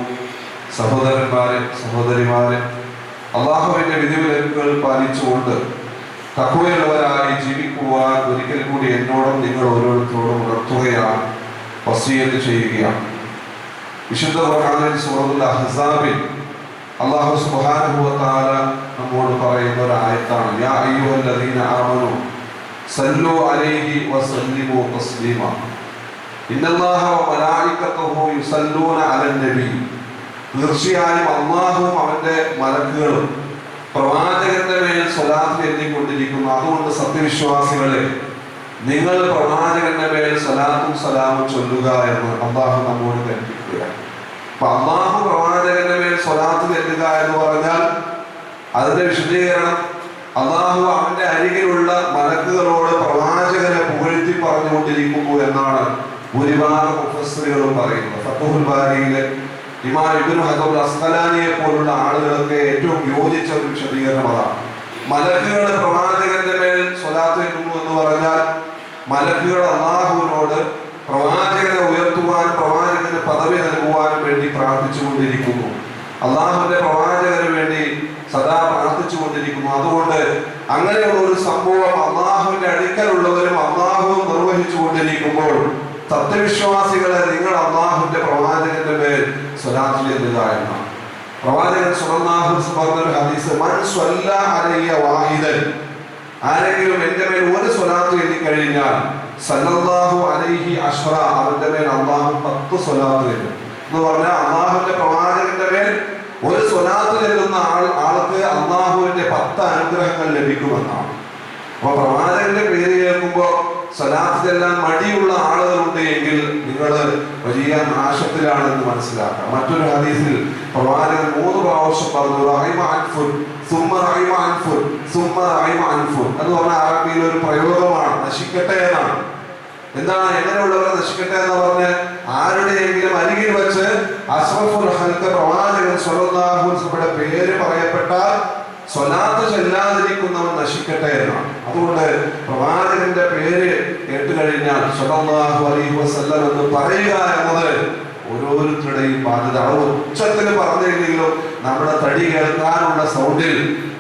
സഹോദരന്മാരെ, സഹോദരിമാരെ, അല്ലാഹുവിന്റെ വിധിവിലക്കുകൾ പാലിച്ചുകൊണ്ട് തഖ്വയുള്ളവരായി ജീവിക്കുവാൻ ഒരിക്കൽ കൂടി എന്നോടും നിങ്ങൾ ഓരോരുത്തരോടും ഉണർത്തുകയാണ്, വസിയത്ത് ചെയ്യുകയാണ്. വിശുദ്ധ ഖുർആനിൽ സൂറത്തുൽ അഹ്സാബിൽ അല്ലാഹു സുബ്ഹാനഹു വ തആല നമ്മോട് പറയുന്ന ഒരു ആയത്താണ് യാ അയ്യുഹല്ലദീന ആമനൂ സല്ലു അലൈഹി വസല്ലിമു തസ്ലീമ. ഇന്നല്ലാഹ വ മലായികത്തുഹു യുസല്ലൂന അലൻ നബി. തീർച്ചയായും അല്ലാഹുവും അവന്റെ മലക്കുകളും പ്രവാചകന്റെ മേൽ സ്വലാത്ത് എഴുതിക്കൊണ്ടിരിക്കുന്നു. അതുകൊണ്ട് സത്യവിശ്വാസികളെ, നിങ്ങൾ പ്രവാചകന്റെ മേൽ സ്വലാത്തും സലാമും ചൊല്ലുക എന്ന് അല്ലാഹു നമ്മോട് കൽപ്പിക്കുകയാണ്. അപ്പൊ അല്ലാഹു പ്രവാചകന്റെ മേൽ സ്വലാത്ത് ചൊല്ലുക എന്ന് പറഞ്ഞാൽ അതിന്റെ വിശദീകരണം അല്ലാഹു അവന്റെ അരികിലുള്ള മലക്കുകളോട് പ്രവാചകനെ പുകഴ്ത്തി പറഞ്ഞുകൊണ്ടിരിക്കുന്നു എന്നാണ് ഭൂരിഭാഗം മുഫസ്സിറുകളും പറയുന്നത്. ഫത്ഹുൽ ബാരിയിലെ ഇമാം ഇബ്നു ഹജർ അസ്ഖലാനിയെ പോലുള്ള ആളുകളൊക്കെ ഏറ്റവും യോജിച്ച ഒരു വിശദീകരണം അതാണ്. മലക്കുകൾ പ്രവാചകന്റെ മേൽ സ്വലാത്ത് ചൊല്ലുന്നു എന്ന് പറഞ്ഞാൽ മലക്കുകൾ അല്ലാഹുവിനോട് പ്രവാചകനെ ഉയർത്തുവാനും പ്രവാചകന് പദവി നൽകുവാനും വേണ്ടി പ്രാർത്ഥിച്ചുകൊണ്ടിരിക്കുന്നു. അല്ലാഹുവിന്റെ പ്രവാചകന് വേണ്ടി സദാ പ്രാർത്ഥിച്ചുകൊണ്ടിരിക്കുന്നു. അതുകൊണ്ട് അങ്ങനെയുള്ള ഒരു സംഭവം അല്ലാഹുവിന്റെ അടുക്കലുള്ളവരും അല്ലാഹുവും നിർവഹിച്ചു കൊണ്ടിരിക്കുമ്പോൾ സത്യവിശ്വാസികളെ, നിങ്ങൾ അല്ലാഹുവിന്റെ പ്രവാചകന്റെ മേൽ സ്വലാത്ത് ചൊല്ലുക എന്നാണ്. പ്രവാചകൻ സ്വല്ലല്ലാഹു അലൈഹി വസല്ലം പറഞ്ഞ ഹദീസ്, മൻ സ്വല്ല അലയ്യ വാഹിദൻ, ആരെങ്കിലും എന്റെ മേൽ ഒരു സ്വലാത്ത് ചൊല്ലിക്കഴിഞ്ഞാൽ സല്ലല്ലാഹു അലൈഹി അശ്റ, അവന്റെ മേൽ അല്ലാഹു 10 സ്വലാത്ത് ചൊല്ലും എന്ന് പറഞ്ഞാൽ അല്ലാഹുവിന്റെ പ്രവാചകന്റെ മേൽ ഒരു സ്വലാത്ത് ചൊല്ലുന്ന ആൾക്ക് അല്ലാഹുവിന്റെ 10 അനുഗ്രഹങ്ങൾ ലഭിക്കുമെന്നാണ്. അപ്പൊ പ്രവാചകന്റെ പേര് കേൾക്കുമ്പോൾ സ്വലാത്ത് ചെല്ലാൻ മടിയുള്ള ആളുകളുണ്ട് എങ്കിൽ നിങ്ങൾ വലിയ നാശത്തിലാണെന്ന് മനസ്സിലാക്കാം. മറ്റൊരു ഹദീസിൽ പ്രവാചകൻ 3 പ്രാവശ്യം പറഞ്ഞു റഹിമ അൻഫുൻ സുമ്മ റഹിമ അൻഫുൻ സുമ്മ റഹിമ അൻഫുൻ എന്ന് പറഞ്ഞ അറബിയിൽ ഒരു പ്രയോഗമാണ്, നശിക്കട്ടെ എന്നാണ്. എന്താണ് എങ്ങനെയുള്ളവരെ നശിക്കട്ടെ എന്ന് പറഞ്ഞ് ആരുടെയെങ്കിലും അരികിൽ വെച്ച് അസ്റഫുൽ ഖൽഖ് പ്രവാചകൻ സ്വല്ലല്ലാഹു അലൈഹി വസല്ലമയുടെ പേര് പറയപ്പെട്ടാൽ സ്വലാത്ത് ചെല്ലാതിരിക്കുന്നവൻ നശിക്കട്ടെ എന്നാണ്. അതുകൊണ്ട് പ്രവാചകന്റെ പേര് കേട്ട് കഴിഞ്ഞാൽ സ്വല്ലല്ലാഹു അലൈഹി വസല്ലം എന്ന് പറയുക എന്നത് ഓരോരുത്തരുടെയും ബാധ്യത. അത് ഉച്ചത്തിൽ പറഞ്ഞില്ലെങ്കിലും നമ്മുടെ തടി കേൾക്കാനുള്ള സൗണ്ടിൽ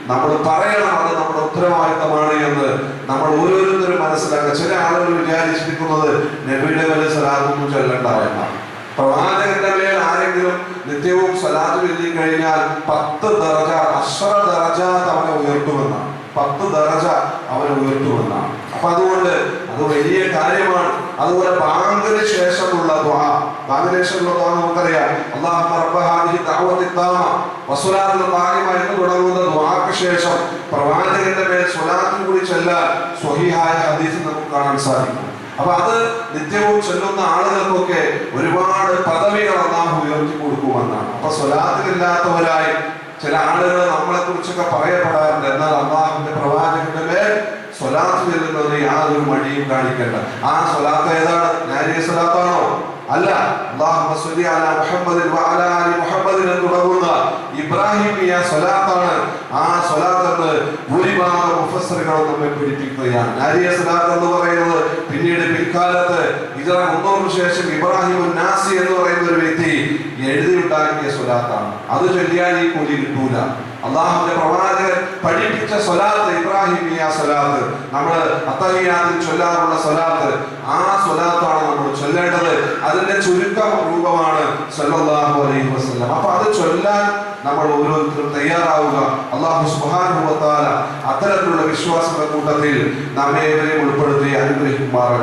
നമ്മൾ പറയണം, അത് നമ്മുടെ ഉത്തരവാദിത്തമാണ് എന്ന് നമ്മൾ ഓരോരുത്തരും മനസ്സിലാക്കുക. ചില ആളുകൾ വിചാരിച്ചിരിക്കുന്നത് നബിയുടെ മേൽ സ്വലാത്തൊന്നും ചൊല്ലണ്ട എന്നാണ്. പ്രവാചകന്റെ മേൽ ആരെങ്കിലും നിത്യവും സ്വലാത്ത് ചൊല്ലി കഴിഞ്ഞാൽ 10 ദറജ അശ്റ ദറജ അവനെ ഉയർത്തുമെന്നാണ്. 10 ദറജ അവനെ ഉയർത്തുമെന്നാണ്. അപ്പൊ അതുകൊണ്ട് അത് വലിയ കാര്യമാണ്. അതുപോലെ ബാങ്കിന് ശേഷമുള്ള ദുആ, ബാങ്കിന് ശേഷമുള്ള ദുആ നമുക്കറിയാം, അല്ലാഹുമ്മ റബ്ബ ഹാദിഹി ദഅവത്തി താമ വസ്സലാത്തുൽ ഖായിമ എന്ന് തുടങ്ങുന്ന ദുആക്ക് ശേഷം പ്രവാചകന്റെ മേൽ സ്വലാത്തും കൂടി ചൊല്ലാൻ സ്വഹീഹായ ഹദീസിൽ നമുക്ക് കാണാൻ സാധിക്കും. അപ്പൊ അത് നിത്യവും ചൊല്ലുന്ന ആളുകൾക്കൊക്കെ ഒരുപാട് പദവികൾ അല്ലാഹു ഉയർത്തി കൊടുക്കുമെന്നാണ്. അപ്പൊ സ്വലാത്തിലില്ലാത്തവരായി ചില ആളുകൾ നമ്മളെ കുറിച്ചൊക്കെ പറയപ്പെടാറുണ്ട്. എന്നാൽ അല്ലാഹുവിന്റെ പ്രവാചകന്റെ മേൽ സ്വലാത്ത് ചെല്ലുന്നതിന് യാതൊരു മടിയും കാണിക്കേണ്ട. ആ സ്വലാത്ത് ഏതാണ്? നാരിയ സ്വലാത്താണോ? അല്ല. അല്ലാഹുമ്മ സ്വല്ലി അലാ മുഹമ്മദിൻ വഅലാ ആലി മുഹമ്മദിൻ എന്ന് തുടങ്ങുന്ന ഇബ്രാഹിമിയ സ്വലാത്താണ്. ആ സ്വലാത്ത് എന്ന് ഭൂരിഭാഗം മുഫസ്സിറുകൾ നമ്മെ പഠിപ്പിക്കുകയാണ്. നാരിയ സ്വലാത്ത് എന്ന് പറയുന്നത് പിന്നീട് പിൽക്കാലത്ത് ഹിജ്റ 300 ശേഷം ഇബ്രാഹിമുൻ നാസി എന്ന് പറയുന്ന ഒരു വ്യക്തി എഴുതിയുണ്ടാക്കിയ സ്വലാത്താണ്. അത് ചൊല്ലിയാൽ ഈ കൂലി കിട്ടൂല. അള്ളാഹുവിന്റെ പ്രവാചകൻ പഠിപ്പിച്ച സ്വലാത്ത് ഇബ്രാഹിമിയ സ്വലാത്ത്, നമ്മൾ അത്തഹിയാത്തിൽ ചൊല്ലാറുള്ള സ്വലാത്ത്, ആ സ്വലാത്താണ് നമ്മൾ ചൊല്ലേണ്ടത്. അതിന്റെ ചുരുക്ക രൂപമാണ് സല്ലല്ലാഹു അലൈഹി വസല്ലം. അപ്പൊ അത് ചൊല്ലാൻ നമ്മൾ ഓരോരുത്തരും തയ്യാറാവുക. അല്ലാഹു സുബ്ഹാനഹു വ തആല അത്തരത്തിലുള്ള വിശ്വാസങ്ങളുടെ കൂട്ടത്തിൽ നമ്മെ ഉൾപ്പെടുത്തി അനുഗ്രഹിക്കുമാറാകട്ടെ.